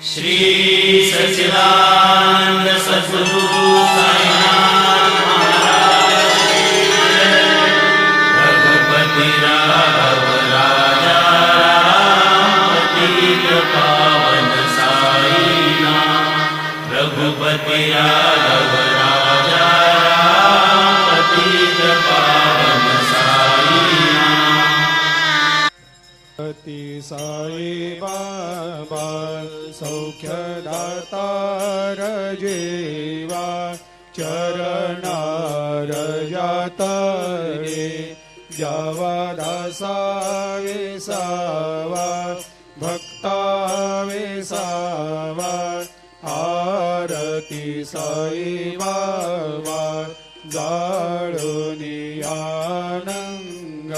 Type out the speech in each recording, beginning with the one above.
श्री सच्चिदानंद सद्गुरु साईनाथ महाराज की जय। रघुपति राघव राजा पतित पावन साईनाथ। रघुपति राघव राजा पतित पावन साईनाथ। पति साई बाबा सौख्यदातार जीवा चरणार जातरे जावा दासा विसावा भक्ता विसावा आरती साई बाबा जाळुनी आनंद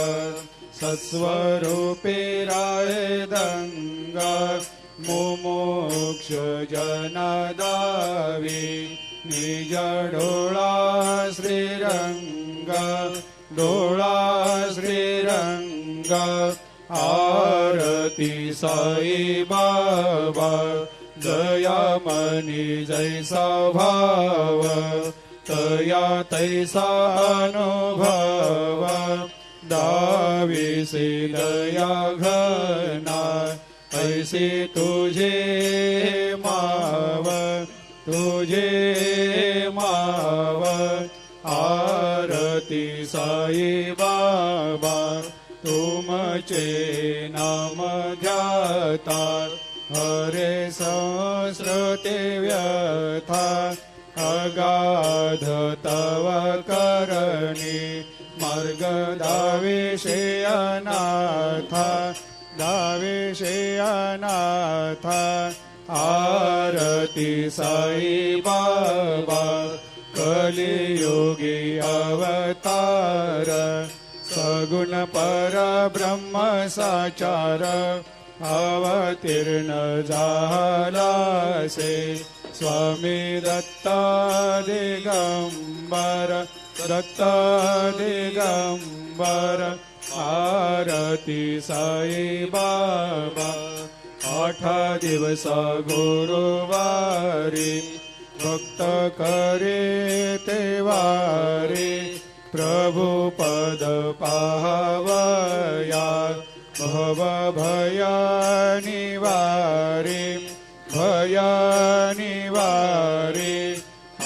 सत्स्वरूपे राय दंगा मुमुक्ष जनदावी निज डोळा श्रीरंग डोळा श्रीरंग आरती साई बाबा जया मनी जैसा भाव तया तैसा अनुभव दाविसे दया घना ऐसे तुझे माव आरती साई बाबा तुमचे नाम ध्याता हरे संस्कृते व्यथा अगाध तव करणी मार्ग दाविषे अनाथा दाविषे अनाथा आरती साई बाबा कलियुगी अवतार सगुण पर ब्रह्म साचार अवतीर्ण झालासे स्वामी दत्त दिगंबर दत्त दिगंबर आरती साई बाबा 8 दिवस गुरुवारी भक्त करे तेवारी प्रभु पद पाहवया भव भय निवारी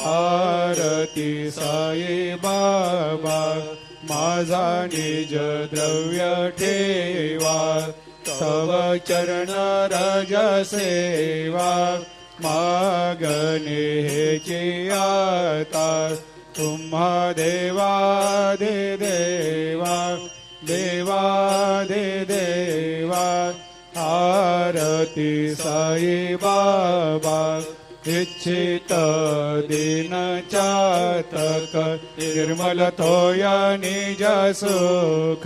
आरती साई बाबा माझा निज द्रव्य ठेवा तव चरण रज सेवा मागणे हेची आता तुम्हा देवादि देवा आरती साई बाबा इच्छित दिन चातक निर्मल थोया निज सुख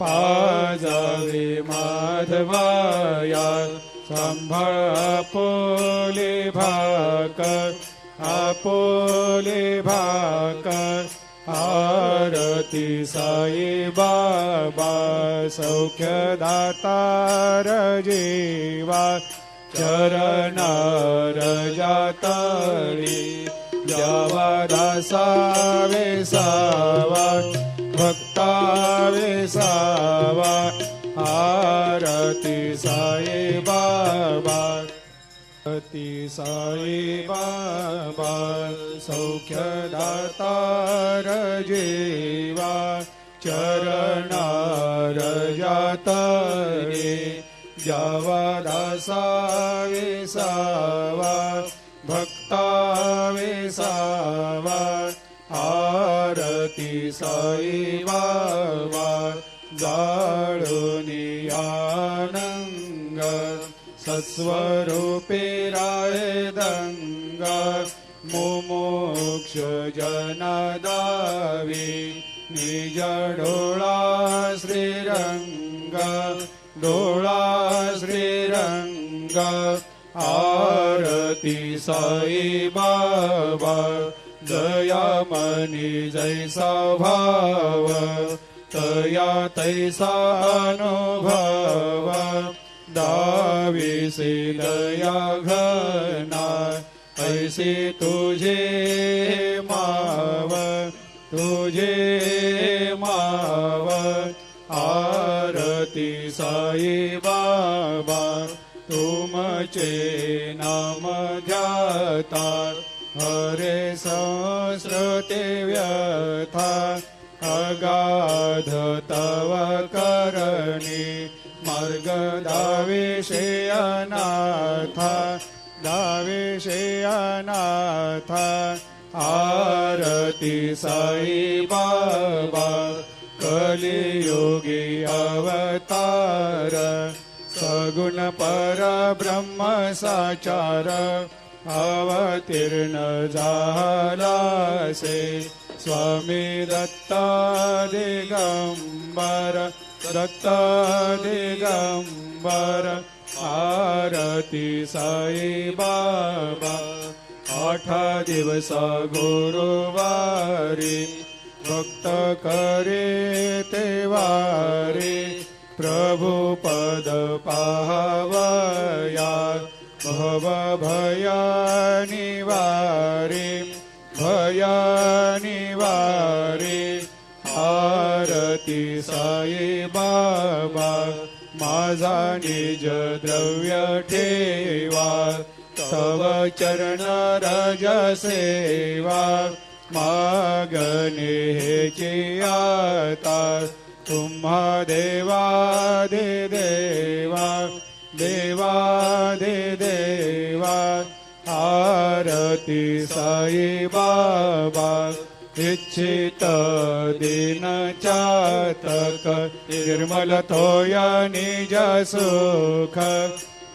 पाजावे माधवाया सांभाळ आपोले भाकर आरती साई बाबा सौख्यदातार जीवा चरणार जातरी जावा दासा वेसावा भक्ता वेसावा आरती साई बाबा आरती साई बाबा सौख्यदातार जीवा चरणार जातरे जावा दासा वेसावा भक्ता वेसावा आरती साई बाबा जाळुनी आनंद सत्स्वरूपे राय दंगा मुमुक्ष जनदावी निज डोळा श्रीरंग डोळा श्रीरंग आरती साई बाबा दया मनी जैसा भाव तया तैसा अनुभव दाविसी दया घना ऐसी तुझे माव आरती साई बाबा तुमचे नाम ध्याता हरे संस्कृते व्यथा अगाध तव करणी मार्ग दाविषे अनाथा आरती साई बाबा कलियुगी अवतार सगुण परब्रह्म साचार अवतीर्ण झालासे स्वामी दत्ता दिगंबर आरती साई बाबा 8 दिवस गुरुवारी भक्त करे ते वारी प्रभु पद पाहवया भव भया निवारे आरती साई बाबा माझा निज द्रव्य ठेवा तव चरण रज सेवा मागणे हेची आता तुम्हा देवा आरती साई बाबा इच्छित दिन चातक निर्मल थोया निज सुख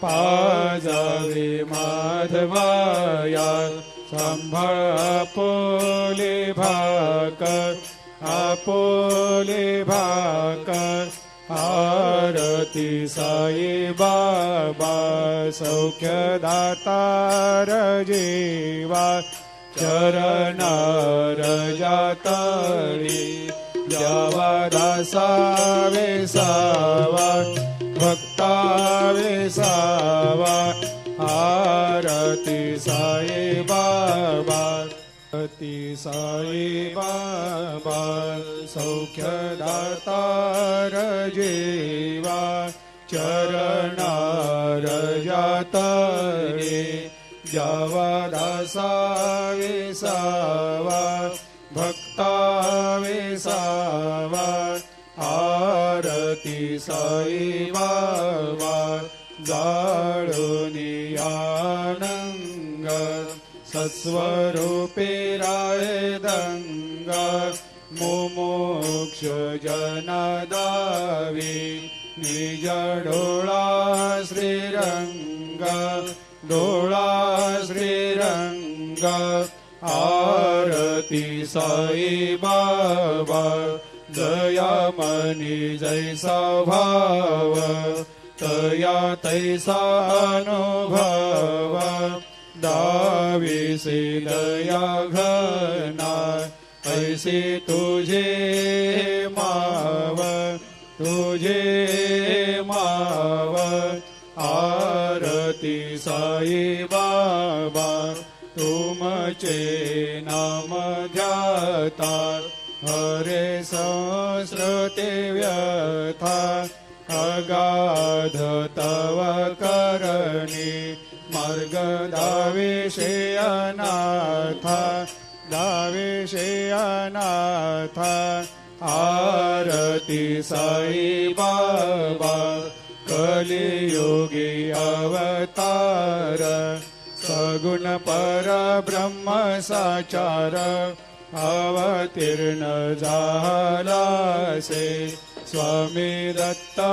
पाजावे माधवाया संभाळ आपोले भाकर आरती साई बाबा सौख्यदातार जीवा चरणार जातळी जावा दासा वेसावा भक्ता वेसावा आरती साई बाबा आरती साई बाबा सौख्यदातार जीवा चरणार जातळी जावा दासा वेसावा भक्ता वेसावा आरती साई बाबा जाळूनी आनंग सत्स्वरूपे राय दंग मुमुक्ष जनदावी निज डोळा श्रीरंग आरती साई बाबा जया मनी जैसा भाव तया तैसा अनुभव दाविसी दया घना ऐसी तुझे माव आरती साई बाबा तुमचे नाम ध्याता हरे संस्कृते व्यथा अगाध तव करणी मार्ग दाविषे अनाथा आरती साई बाबा कलियुगी अवतार सगुण परब्रह्म साचार अवतीर्ण झालासे स्वामी दत्ता